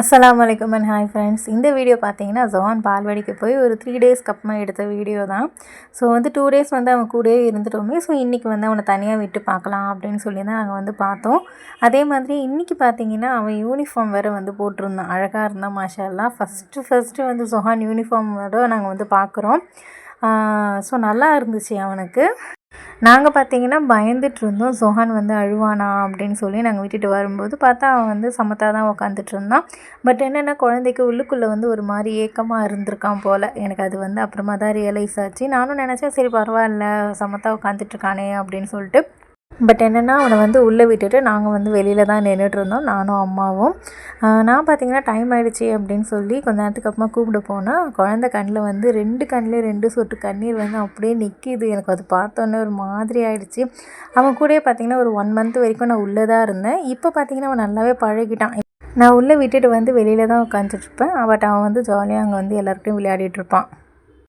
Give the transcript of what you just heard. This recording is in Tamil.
அஸ்ஸலாமு அலைக்கும் அண்ட் ஹாய் ஃப்ரெண்ட்ஸ். இந்த வீடியோ பார்த்தீங்கன்னா ஜோஹான் பால்வாடிக்கு போய் ஒரு 3 டேஸ்க்கு அப்புறமா எடுத்த வீடியோ தான். ஸோ 2 டேஸ் அவன் கூடயே இருந்துட்டோமே. ஸோ இன்றைக்கி அவனை தனியாக விட்டு பார்க்கலாம் அப்படின்னு சொல்லி தான் நாங்கள் பார்த்தோம். அதே மாதிரி இன்றைக்கி பார்த்தீங்கன்னா அவன் யூனிஃபார்ம் வேறு போட்டிருந்தான். அழகாக இருந்தான் மாஷா அல்லாஹ். ஃபஸ்ட்டு ஜோஹான் யூனிஃபார்மோட நாங்கள் பார்க்குறோம். ஸோ நல்லா இருந்துச்சு அவனுக்கு. நாங்கள் பார்த்தீங்கன்னா பயந்துட்டுருந்தோம், ஜோஹான் அழுவானா அப்படின்னு சொல்லி. நாங்கள் விட்டுட்டு வரும்போது பார்த்தா அவன் சமத்தாக தான் உட்காந்துட்டு இருந்தான். பட் என்னென்னா குழந்தைக்கு உள்ளுக்குள்ளே ஒரு மாதிரி ஏக்கமாக இருந்திருக்கான் போல். எனக்கு அது அப்புறமா தான் ரியலைஸ் ஆச்சு. நானும் நினச்சேன் சரி பரவாயில்ல சமத்தாக உட்காந்துட்ருக்கானே அப்படின்னு சொல்லிட்டு. பட் என்னென்னா அவனை உள்ளே விட்டுட்டு நாங்கள் வெளியில் தான் நின்றுட்டுருந்தோம், நானும் அம்மாவும். நான் பார்த்திங்கன்னா டைம் ஆகிடுச்சி அப்படின்னு சொல்லி கொஞ்ச நேரத்துக்கு அப்புறமா கூப்பிட போனால் குழந்தை கண்ணில் 2 கண்ணில் 2 சொட்டு கண்ணீர் அப்படியே நிற்கிது. எனக்கு அது பார்த்தோன்னே ஒரு மாதிரி ஆகிடுச்சி. அவன் கூடயே பார்த்திங்கன்னா ஒரு 1 மந்த் வரைக்கும் நான் உள்ளே தான் இருந்தேன். இப்போ பார்த்திங்கன்னா அவன் நல்லாவே பழகிட்டான். நான் உள்ளே விட்டுட்டு வெளியில் தான் உட்காந்துட்ருப்பேன். பட் அவன் ஜாலியாக அங்கே எல்லாருக்கிட்டையும் விளையாடிட்டுருப்பான்.